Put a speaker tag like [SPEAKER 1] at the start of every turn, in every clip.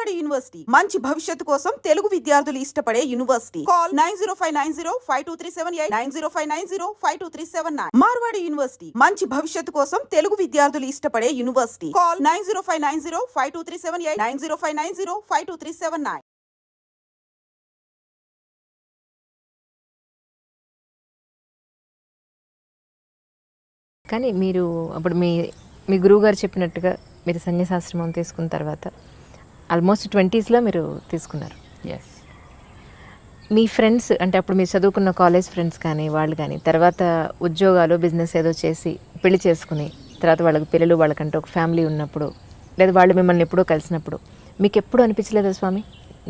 [SPEAKER 1] Marwadi university మంచి భవిష్యత్తు కోసం తెలుగు విద్యార్థులు ఇష్టపడే యూనివర్సిటీ. కాల్ 9059052378 9059052379. మార్వాడి యూనివర్సిటీ మంచి భవిష్యత్తు కోసం తెలుగు విద్యార్థులు ఇష్టపడే యూనివర్సిటీ. కాల్ 9059052378 9059052379.
[SPEAKER 2] కానీ మీరు అప్పుడు మీ గురువుగారు చెప్పినట్టుగా మీరు సన్యాసాశ్రమం తీసుకున్న తర్వాత ఆల్మోస్ట్ 20s మీరు తీసుకున్నారు.
[SPEAKER 3] ఎస్.
[SPEAKER 2] మీ ఫ్రెండ్స్ అంటే అప్పుడు మీరు చదువుకున్న కాలేజ్ ఫ్రెండ్స్ కానీ వాళ్ళు కానీ తర్వాత ఉద్యోగాలు బిజినెస్ ఏదో చేసి పెళ్లి చేసుకుని తర్వాత వాళ్ళకి పిల్లలు వాళ్ళకంటే ఒక ఫ్యామిలీ ఉన్నప్పుడు లేదా వాళ్ళు మిమ్మల్ని ఎప్పుడో కలిసినప్పుడు మీకు ఎప్పుడు అనిపించలేదా స్వామి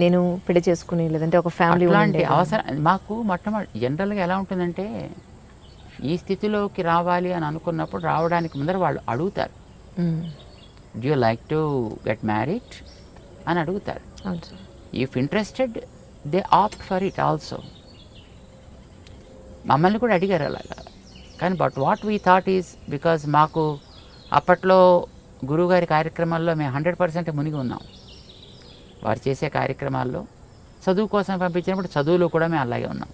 [SPEAKER 2] నేను పెళ్లి చేసుకుని లేదంటే ఒక ఫ్యామిలీ
[SPEAKER 3] అలాంటి అవసరం మాకు మొట్టమొదటి జనరల్గా ఎలా ఉంటుందంటే ఈ స్థితిలోకి రావాలి అని అనుకున్నప్పుడు రావడానికి ముందర వాళ్ళు అడుగుతారు, do you like to get married అని అడుగుతారు. If interested they opt for it also. మమ్మల్ని కూడా అడిగారు అలాగా. కానీ but what we thought is because మాకు అప్పట్లో గురువుగారి కార్యక్రమాల్లో మేము 100% మునిగి ఉన్నాం. వారు చేసే కార్యక్రమాల్లో చదువు కోసం పంపించినప్పుడు చదువులో కూడా మేము అలాగే ఉన్నాం.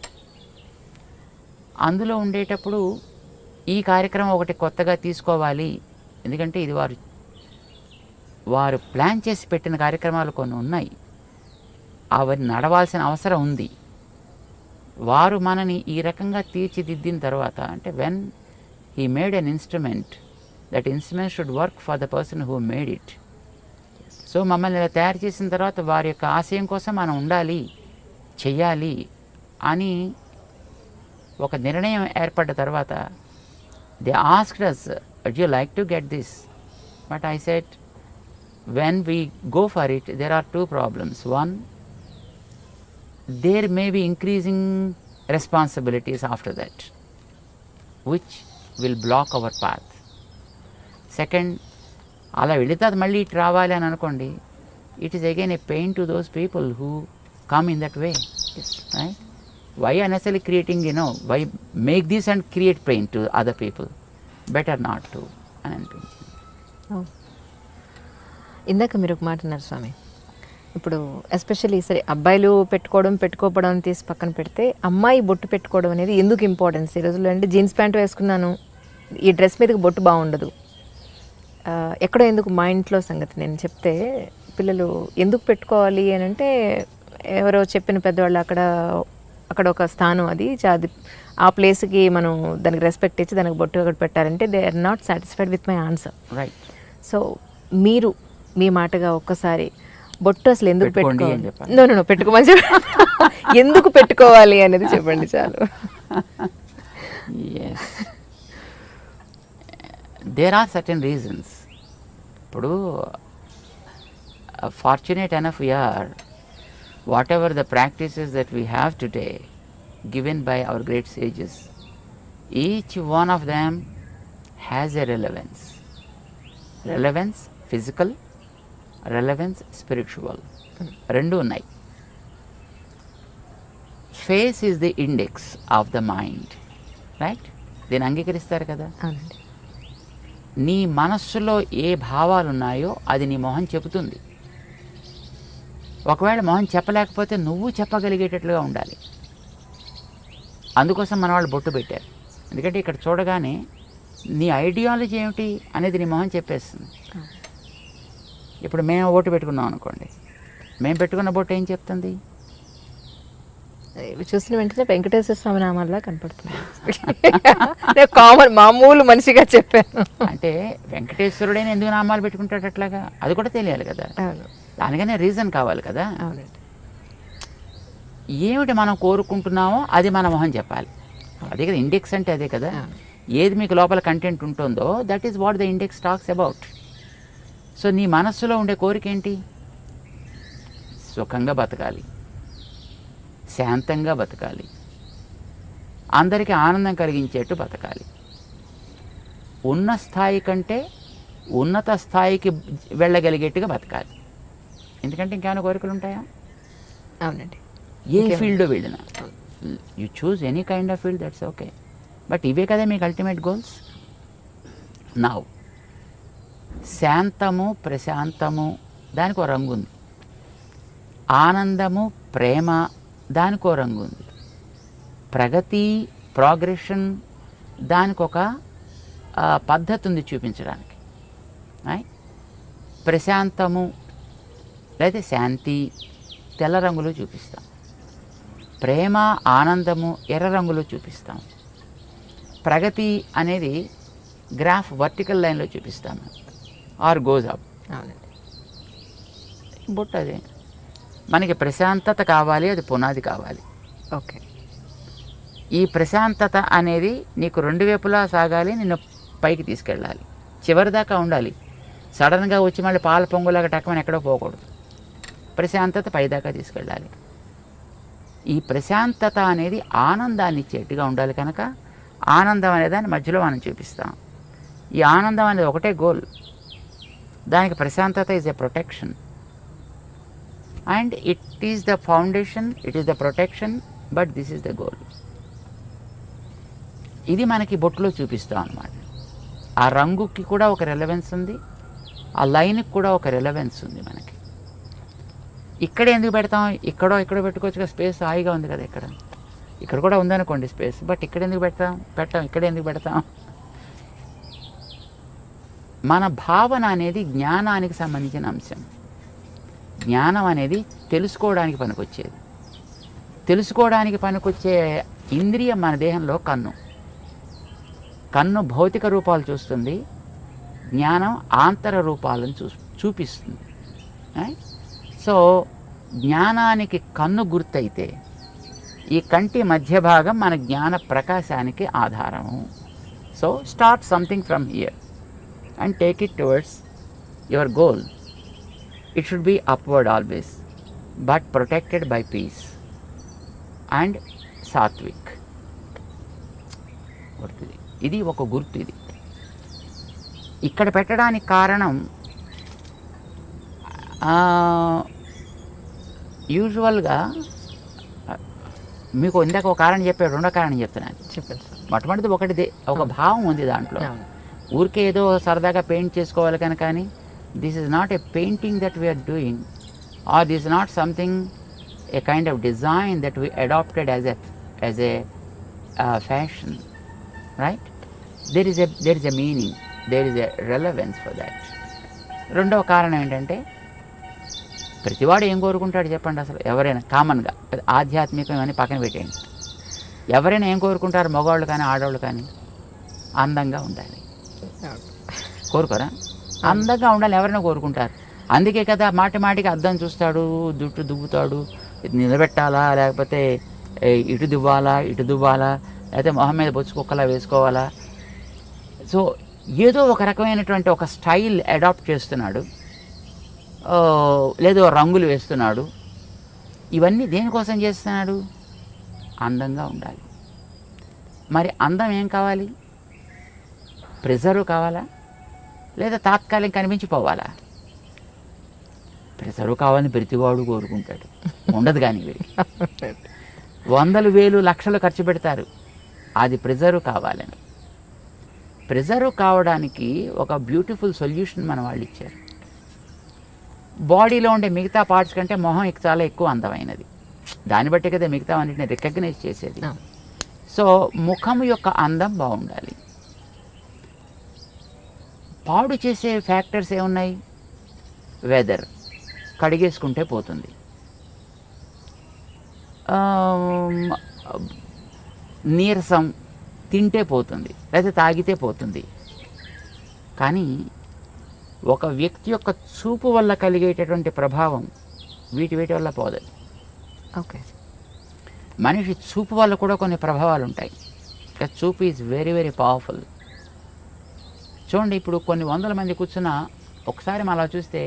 [SPEAKER 3] అందులో ఉండేటప్పుడు ఈ కార్యక్రమం ఒకటి కొత్తగా తీసుకోవాలి, ఎందుకంటే ఇది వారు ప్లాన్ చేసి పెట్టిన కార్యక్రమాలు కొన్ని ఉన్నాయి, అవన్నీ నడవాల్సిన అవసరం ఉంది. వారు మనని ఈ రకంగా తీర్చిదిద్దిన తర్వాత అంటే when he made an instrument, that instrument should work for the person who made it. So మమ్మల్ని ఇలా తయారు చేసిన తర్వాత వారి యొక్క ఆశయం కోసం మనం ఉండాలి, చెయ్యాలి అని ఒక నిర్ణయం ఏర్పడ్డ తర్వాత they asked us, would you like to get this? But I said, when we go for it, there are two problems. One, there may be increasing responsibilities after that, which will block our path. Second, అలా వెళితే అది మళ్ళీ ఇటు రావాలి అని అనుకోండి, it is again a pain to those people who come in that way. Yes. Right? Why unnecessarily creating, why make this and create pain to other people? Better not to అని అనిపించింది.
[SPEAKER 2] ఇందాక మీరు ఒక మాట అన్నారు స్వామి, ఇప్పుడు ఎస్పెషల్లీ సరే అబ్బాయిలు పెట్టుకోవడం తీసి పక్కన పెడితే అమ్మాయి బొట్టు పెట్టుకోవడం అనేది ఎందుకు ఇంపార్టెన్స్ ఈ రోజుల్లో అంటే జీన్స్ ప్యాంట్ వేసుకున్నాను ఈ డ్రెస్ మీదకి బొట్టు బాగుండదు ఎక్కడో ఎందుకు మా ఇంట్లో సంగతి నేను చెప్తే పిల్లలు ఎందుకు పెట్టుకోవాలి అని అంటే ఎవరో చెప్పిన పెద్దవాళ్ళు అక్కడ ఒక స్థానం అది ఆ ప్లేస్కి మనం దానికి రెస్పెక్ట్ ఇచ్చి దానికి బొట్టు ఒకటి పెట్టారంటే they are not satisfied with my answer.
[SPEAKER 3] Right.
[SPEAKER 2] So మీరు మీ మాటగా ఒక్కసారి బొట్టు అసలు ఎందుకు పెట్టుకోవాలి, నో పెట్టుకోమని చెప్పి ఎందుకు పెట్టుకోవాలి అనేది చెప్పండి చాలు.
[SPEAKER 3] There are certain reasons. ఇప్పుడు fortunate enough we are, whatever the practices that we have today given by our great sages, each one of them has a relevance. Relevance physical, relevance spiritual. Rendu unnai. Face is the index of the mind. Right? దీన్ని అంగీకరిస్తారు కదా. నీ మనస్సులో ఏ భావాలు ఉన్నాయో అది నీ మొహం చెబుతుంది. ఒకవేళ మొహం చెప్పలేకపోతే నువ్వు చెప్పగలిగేటట్లుగా ఉండాలి. అందుకోసం మన వాళ్ళు బొట్టు పెట్టారు. ఎందుకంటే ఇక్కడ చూడగానే నీ ఐడియాలజీ ఏమిటి అనేది నీ మొహం చెప్పేస్తుంది. ఇప్పుడు మేము బొట్టు పెట్టుకున్నాం అనుకోండి, మేము పెట్టుకున్న బొట్టు ఏం చెప్తుంది?
[SPEAKER 2] చూసిన వెంటనే వెంకటేశ్వర స్వామి నామాల్లా కనపడుతుంది. కామన్ మామూలు మనిషిగా చెప్పాను.
[SPEAKER 3] అంటే వెంకటేశ్వరుడైన ఎందుకు నామాలు పెట్టుకుంటాడు అట్లాగా అది కూడా తెలియాలి కదా. దానికనే రీజన్ కావాలి కదా. ఏమిటి మనం కోరుకుంటున్నామో అది మన మొహం చెప్పాలి. అదే కదా ఇండెక్స్ అంటే, అదే కదా. ఏది మీకు లోపల కంటెంట్ ఉంటుందో that is what the index talks about. So నీ మనస్సులో ఉండే కోరిక ఏంటి? సుఖంగా బతకాలి, శాంతంగా బతకాలి, అందరికీ ఆనందం కలిగించేట్టు బతకాలి, ఉన్న స్థాయి కంటే ఉన్నత స్థాయికి వెళ్ళగలిగేట్టుగా బతకాలి. ఎందుకంటే ఇంకేమైనా కోరికలు ఉంటాయా?
[SPEAKER 2] అవునండి.
[SPEAKER 3] ఏ ఫీల్డ్లో వెళ్ళినా you choose any kind of field, that's okay. But ఇవే కదా మీకు అల్టిమేట్ గోల్స్. నౌ శాంతము ప్రశాంతము దానికి ఒక రంగు ఉంది. ఆనందము, ప్రేమ దానికో రంగు ఉంది. ప్రగతి, ప్రోగ్రెషన్ దానికొక పద్ధతి ఉంది చూపించడానికి. ప్రశాంతము లేదా శాంతి తెల్ల రంగులో చూపిస్తాం. ప్రేమ, ఆనందము ఎర్ర రంగులో చూపిస్తాం. ప్రగతి అనేది గ్రాఫ్ వర్టికల్ లైన్లో చూపిస్తాము, ఆర్ గోజ్ అప్.
[SPEAKER 2] అవునండి.
[SPEAKER 3] బొట్టు అదే. మనకి ప్రశాంతత కావాలి, అది పునాది కావాలి.
[SPEAKER 2] ఓకే.
[SPEAKER 3] ఈ ప్రశాంతత అనేది నీకు రెండు వైపులా సాగాలి, నిన్ను పైకి తీసుకెళ్ళాలి, చివరి దాకా ఉండాలి. సడన్గా వచ్చి మళ్ళీ పాల పొంగులాగా టక్కమని ఎక్కడో పోకూడదు. ప్రశాంతత పైదాకా తీసుకెళ్ళాలి. ఈ ప్రశాంతత అనేది ఆనందాన్ని ఇచ్చేట్టుగా ఉండాలి కనుక ఆనందం అనే దాన్ని మధ్యలో మనం చూపిస్తాం. ఈ ఆనందం అనేది ఒకటే గోల్. దానికి ప్రశాంతత is a protection and it is the foundation, it is the protection, but this is the goal. ఇది మనకి బొట్టులో చూపిస్తాం అన్నమాట. ఆ రంగుకి కూడా ఒక రెలవెన్స్ ఉంది, ఆ లైన్కి కూడా ఒక రెలవెన్స్ ఉంది మనకి. ఇక్కడ ఎందుకు పెడతాం? ఇక్కడో పెట్టుకోవచ్చుగా, స్పేస్ హాయిగా ఉంది కదా. ఇక్కడ కూడా ఉందనుకోండి స్పేస్, బట్ ఇక్కడ ఎందుకు పెట్టాం? ఇక్కడ ఎందుకు పెడతాం? మన భావన అనేది జ్ఞానానికి సంబంధించిన అంశం. జ్ఞానం అనేది తెలుసుకోవడానికి పనికొచ్చేది. తెలుసుకోవడానికి పనికొచ్చే ఇంద్రియం మన దేహంలో కన్ను. కన్ను భౌతిక రూపాలు చూస్తుంది, జ్ఞానం ఆంతర రూపాలను చూపిస్తుంది. సో జ్ఞానానికి కన్ను గుర్తయితే ఈ కంటి మధ్య భాగం మన జ్ఞాన ప్రకాశానికి ఆధారము. So start something from here and take it towards your goal. It should be upward always, but protected by peace and sattvic. ఇది ఒక గుర్తు. ఇది ఇక్కడ పెట్టడానికి కారణం యూజువల్గా మీకు ఇందాక ఒక కారణం చెప్పాడు, రెండో కారణం చెప్తున్నాను.
[SPEAKER 2] చెప్పండి సార్.
[SPEAKER 3] మొట్టమొదటిది ఒక భావం ఉంది దాంట్లో. ఊరికే ఏదో సరదాగా పెయింట్ చేసుకోవాలి కనుక, కానీ this is not a painting that we are doing, or this not something a kind of design that we adapted as a fashion, right? there is a meaning, there is a relevance for that. రెండవ కారణం ఏంటంటే, ప్రతివాడు ఏం కోరుకుంటాడు చెప్పండి? అసలు ఎవరైనా కామన్గా ఆధ్యాత్మికం అని పక్కన పెట్టేయండి, ఎవరైనా ఏం కోరుకుంటారు? మగవాళ్ళు కానీ ఆడవాళ్ళు కానీ అందంగా ఉండాలి. కోరుకోరా? అందంగా ఉండాలి ఎవరైనా కోరుకుంటారు. అందుకే కదా మాటికి అద్దం చూస్తాడు, జుట్టు దువ్వుతాడు, నిలబెట్టాలా లేకపోతే ఇటు దువ్వాలా లేకపోతే మొహం మీద బొచ్చు కుక్కలా వేసుకోవాలా. సో ఏదో ఒక రకమైనటువంటి ఒక స్టైల్ అడాప్ట్ చేస్తున్నాడు, లేదో రంగులు వేస్తున్నాడు. ఇవన్నీ దేనికోసం చేస్తున్నాడు? అందంగా ఉండాలి. మరి అందం ఏం కావాలి? ప్రిజర్వ్ కావాలా లేదా తాత్కాలిక కనిపించిపోవాలా? ప్రిజర్వ్ కావాలని ప్రతివాడు కోరుకుంటాడు, ఉండదు కానీ వీరికి. వందలు వేలు లక్షలు ఖర్చు పెడతారు అది ప్రిజర్వ్ కావాలని. ప్రిజర్వ్ కావడానికి ఒక బ్యూటిఫుల్ సొల్యూషన్ మన వాళ్ళు ఇచ్చారు. బాడీలో ఉండే మిగతా పార్ట్స్ కంటే మొహం చాలా ఎక్కువ అందమైనది. దాన్ని బట్టి కదా మిగతా అన్నిటిని రికగ్నైజ్ చేసేది. సో ముఖం యొక్క అందం బాగుండాలి. పాడు చేసే ఫ్యాక్టర్స్ ఏమున్నాయి? వెదర్, కడిగేసుకుంటే పోతుంది. నీరసం, తింటే పోతుంది, లేదా తాగితే పోతుంది. కానీ ఒక వ్యక్తి యొక్క చూపు వల్ల కలిగేటటువంటి ప్రభావం వీటి వల్ల పోదు.
[SPEAKER 2] ఓకే.
[SPEAKER 3] మనిషి చూపు వల్ల కూడా కొన్ని ప్రభావాలు ఉంటాయి. చూపు ఈజ్ వెరీ వెరీ పవర్ఫుల్. చూడండి, ఇప్పుడు కొన్ని వందల మంది కూర్చున్నా ఒకసారి మనం అలా చూస్తే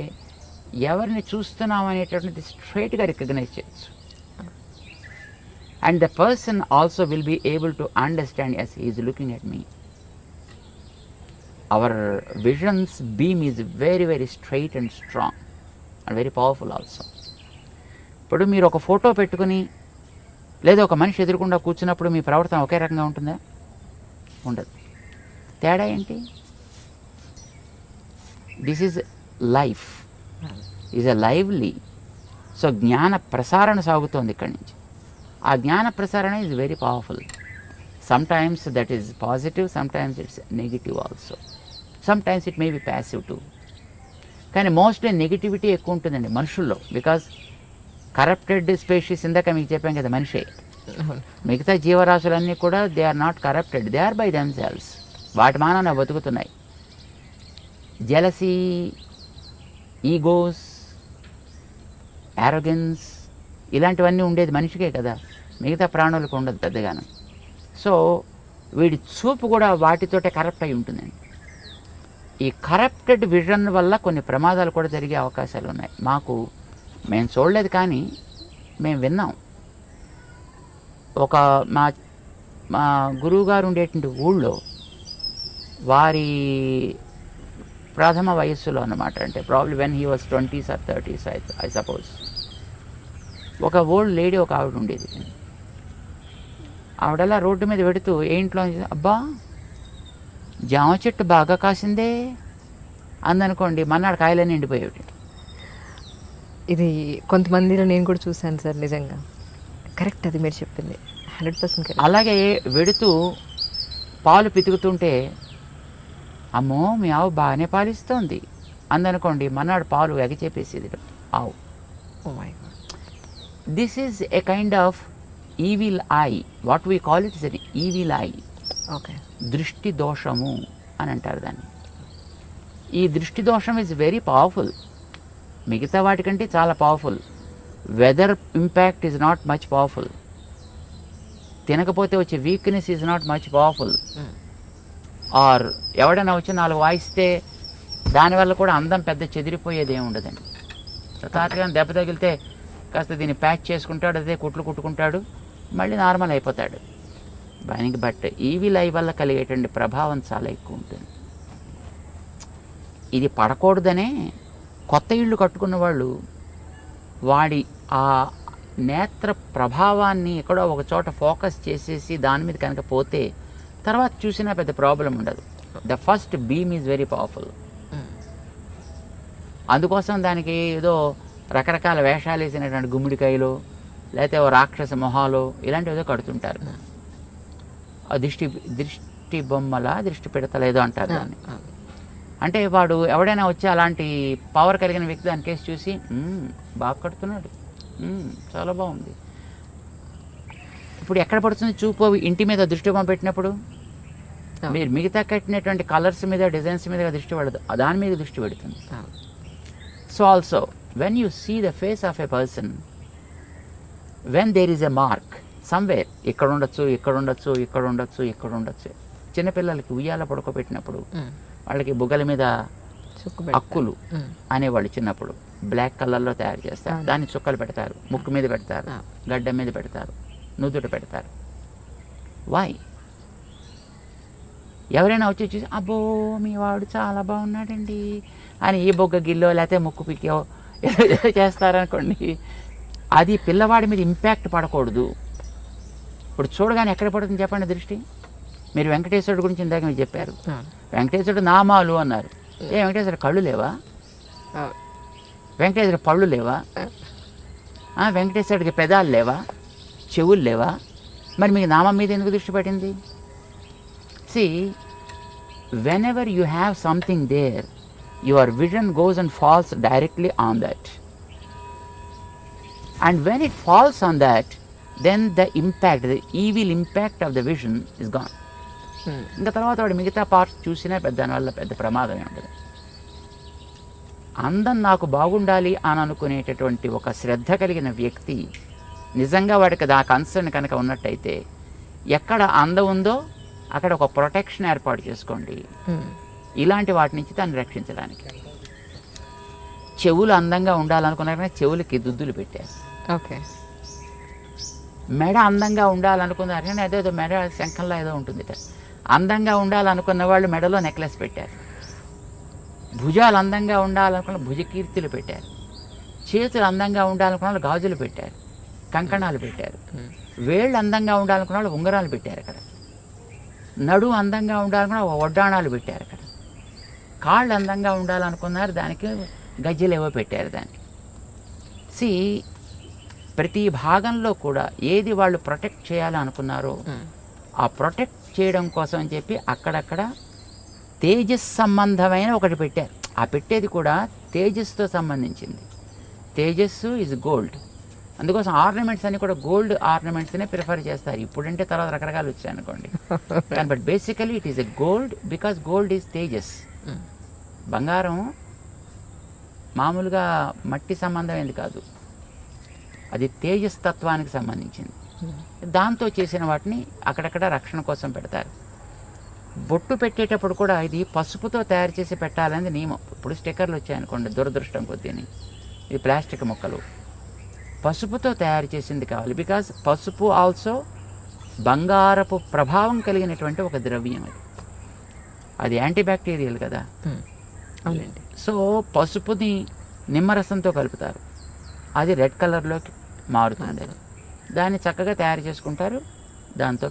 [SPEAKER 3] ఎవరిని చూస్తున్నాం అనేటటువంటిది స్ట్రైట్గా రికగ్నైజ్ చేయొచ్చు. And the person also will be able to understand as he is looking at me. Our vision's beam is very very straight and strong and very powerful also. ఇప్పుడు మీరు ఒక ఫోటో పెట్టుకుని లేదా ఒక మనిషి ఎదురుకుండా కూర్చున్నప్పుడు మీ ప్రవర్తన ఒకే రకంగా ఉంటుందా? ఉండదు. తేడా ఏంటి? This is life, is a lively so జ్ఞాన ప్రసారణ సాగుతోంది ఇక్కడి నుంచి. ఆ జ్ఞాన ప్రసారణ is very powerful. Sometimes that is positive, sometimes it's negative also, sometimes it may be passive too. కానీ మోస్ట్లీ నెగిటివిటీ ఎక్కువ ఉంటుందండి మనుషుల్లో. బికాజ్ కరప్టెడ్ స్పీషీస్ ఇందాక మీకు చెప్పాం కదా, మనిషే. మిగతా జీవరాశులన్నీ కూడా they are not corrupted, they are by themselves. వాటి మానాన బతుకుతున్నాయి. జెలసీ, ఈగోస్, యారోగెన్స్ ఇలాంటివన్నీ ఉండేది మనిషికే కదా, మిగతా ప్రాణులకు ఉండదు పెద్దగాను. సో వీడి చూపు కూడా వాటితోటే కరప్ట్ అయి ఉంటుందండి. ఈ కరప్టెడ్ విజన్ వల్ల కొన్ని ప్రమాదాలు కూడా జరిగే అవకాశాలు ఉన్నాయి. మేము చూడలేదు కానీ మేము విన్నాం. ఒక మా గురువుగారు ఉండేటువంటి ఊళ్ళో వారి ప్రథమ వయస్సులో అన్నమాట, అంటే probably when he was 20s or 30s I suppose. ఒక ఓల్డ్ లేడీ ఒక ఆవిడ ఉండేది. ఆవిడలా రోడ్డు మీద పెడుతూ ఏ ఇంట్లో అబ్బా జామ చెట్టు బాగా కాసిందే అందనుకోండి, మన్నాడు కాయలన్నీ ఎండిపోయేవి.
[SPEAKER 2] ఇది కొంతమందిలో నేను కూడా చూశాను సార్, నిజంగా కరెక్ట్ అది మీరు చెప్పింది 100% కరెక్ట్.
[SPEAKER 3] అలాగే వెడుతూ పాలు పితుకుతుంటే అమ్మో మీ ఆవు బాగానే పాలిస్తోంది అందనుకోండి, మన్నాడు పాలు ఎగచేపేసేది ఆవు.
[SPEAKER 2] Oh my God.
[SPEAKER 3] This is a kind of evil eye. What we call it is an evil eye.
[SPEAKER 2] Okay.
[SPEAKER 3] దృష్టి దోషము అని అంటారు దాన్ని. ఈ దృష్టి దోషం ఈజ్ వెరీ పవర్ఫుల్, మిగతా వాటికంటే చాలా powerful. Weather impact is not much powerful. తినకపోతే వచ్చే weakness is not much powerful. Or ఎవడైనా వచ్చి 4 వాయిస్తే దానివల్ల కూడా అందం పెద్ద చెదిరిపోయేది ఏమి ఉండదండి. తాతగా దెబ్బ తగిలితే కాస్త దీన్ని ప్యాచ్ చేసుకుంటాడు, అదే కుట్లు కుట్టుకుంటాడు, మళ్ళీ నార్మల్ అయిపోతాడు. దానికి బట్ ఈవిల్ ఐ వల్ల కలిగేటువంటి ప్రభావం చాలా ఎక్కువ ఉంటుంది. ఇది పడకూడదనే కొత్త ఇళ్ళు కట్టుకున్న వాళ్ళు వాడి ఆ నేత్ర ప్రభావాన్ని ఎక్కడో ఒక చోట ఫోకస్ చేసేసి దాని మీద కనుక పోతే తర్వాత చూసినా పెద్ద ప్రాబ్లం ఉండదు. The first beam is very powerful. అందుకోసం దానికి ఏదో రకరకాల వేషాలు వేసినటువంటి గుమ్మిడికాయలు, లేకపోతే ఓ రాక్షస మొహాలు ఇలాంటివి ఏదో కడుతుంటారు. దృష్టి బొమ్మల దృష్టి పెడతలేదో అంటారు దాన్ని. అంటే వాడు ఎవడైనా వచ్చి అలాంటి పవర్ కలిగిన వ్యక్తి దాని కేసు చూసి బాగా కడుతున్నాడు, చాలా బాగుంది. ఇప్పుడు ఎక్కడ పడుతుంది చూపు? ఇంటి మీద దృష్టి బొమ్మ పెట్టినప్పుడు మీరు మిగతా కట్టినటువంటి కలర్స్ మీద, డిజైన్స్ మీద దృష్టి పడదు, దాని మీద దృష్టి పెడుతుంది. So also when you see the face of a person, when there is a mark somewhere, ఇక్కడ ఉండొచ్చు, ఇక్కడ ఉండొచ్చు, ఇక్కడ ఉండొచ్చు, ఇక్కడ ఉండొచ్చు. చిన్నపిల్లలకి ఉయ్యాల పడుకోబెట్టినప్పుడు వాళ్ళకి బుగ్గల మీద అక్కులు అనేవాళ్ళు చిన్నప్పుడు బ్లాక్ కలర్లో తయారు చేస్తారు, దాన్ని చుక్కలు పెడతారు, ముక్కు మీద పెడతారు, గడ్డ మీద పెడతారు, నుదుట పెడతారు. వై? ఎవరైనా వచ్చి చూసి అబ్బో మీ వాడు చాలా బాగున్నాడండి అని ఈ బొగ్గ గిల్లో లేకపోతే ముక్కు పిక్కో ఏదో చేస్తారనుకోండి, అది పిల్లవాడి మీద ఇంపాక్ట్ పడకూడదు. ఇప్పుడు చూడగానే ఎక్కడ పడుతుంది చెప్పండి దృష్టి? మీరు వెంకటేశ్వరుడు గురించి ఇందాక మీరు చెప్పారు, వెంకటేశ్వరుడు నామాలు అన్నారు. వెంకటేశ్వరుడు కళ్ళు లేవా? వెంకటేశ్వరుడు పళ్ళు లేవా? వెంకటేశ్వరుడికి పెదాలు లేవా? చెవులు లేవా? మరి మీకు నామం మీద ఎందుకు దృష్టి పడింది? See, whenever you have something there, your vision goes and falls directly on that. And when it falls on that, then the impact, the evil impact of the vision is gone. ఇంకా తర్వాత వాడు మిగతా parts చూసినా దానివల్ల పెద్ద ప్రమాదమే ఉండదు. అందం నాకు బాగుండాలి అని అనుకునేటటువంటి ఒక శ్రద్ధ కలిగిన వ్యక్తి నిజంగా వాడికి ఆ కన్సర్న్ కనుక ఉన్నట్టయితే ఎక్కడ అందం ఉందో అక్కడ ఒక ప్రొటెక్షన్ ఏర్పాటు చేసుకోండి ఇలాంటి వాటి నుంచి దాన్ని రక్షించడానికి. చెవులు అందంగా ఉండాలనుకున్నారనే చెవులకి దుద్దులు పెట్టారు.
[SPEAKER 2] ఓకే.
[SPEAKER 3] మెడ అందంగా ఉండాలనుకున్నారు కానీ అదేదో మెడ శంఖంలో ఏదో ఉంటుంది. అందంగా ఉండాలనుకున్న వాళ్ళు మెడలో నెక్లెస్ పెట్టారు. భుజాలు అందంగా ఉండాలనుకున్న భుజకీర్తులు పెట్టారు. చేతులు అందంగా ఉండాలనుకున్న వాళ్ళు గాజులు పెట్టారు, కంకణాలు పెట్టారు. వేళ్ళు అందంగా ఉండాలనుకున్న వాళ్ళు ఉంగరాలు పెట్టారు అక్కడ. నడు అందంగా ఉండాలనుకున్న వడ్డాణాలు పెట్టారు అక్కడ. కాళ్ళు అందంగా ఉండాలనుకున్నారు, దానికి గజ్జలు ఏవో పెట్టారు దానికి. సి ప్రతి భాగంలో కూడా ఏది వాళ్ళు ప్రొటెక్ట్ చేయాలని అనుకున్నారో ఆ ప్రొటెక్ట్ చేయడం కోసం అని చెప్పి అక్కడక్కడ తేజస్ సంబంధమైన ఒకటి పెట్టారు. ఆ పెట్టేది కూడా తేజస్తో సంబంధించింది. తేజస్సు ఇస్ గోల్డ్. అందుకోసం ఆర్నమెంట్స్ అన్ని కూడా గోల్డ్ ఆర్నమెంట్స్నే ప్రిఫర్ చేస్తారు. ఇప్పుడంటే తర్వాత రకరకాలు వచ్చాయి అనుకోండి, కానీ but basically it is a gold because gold is Tejas. బంగారం మామూలుగా మట్టి సంబంధమైనది కాదు, అది తేజస్ తత్వానికి సంబంధించింది. దాంతో చేసిన వాటిని అక్కడక్కడ రక్షణ కోసం పెడతారు. బొట్టు పెట్టేటప్పుడు కూడా ఇది పసుపుతో తయారు చేసి పెట్టాలనేది నియమం. ఇప్పుడు స్టిక్కర్లు వచ్చాయనుకోండి, దురదృష్టం కొద్దిని, ఇది ప్లాస్టిక్ ముక్కలు, పసుపుతో తయారు చేసింది కావాలి. బికాజ్ పసుపు ఆల్సో బంగారపు ప్రభావం కలిగినటువంటి ఒక ద్రవ్యం. అది యాంటీబ్యాక్టీరియల్ కదా.
[SPEAKER 2] అవునండి.
[SPEAKER 3] సో పసుపుని నిమ్మరసంతో కలుపుతారు, అది రెడ్ కలర్లోకి మారుతుంది. దాన్ని చక్కగా తయారు చేసుకుంటారు, దాంతో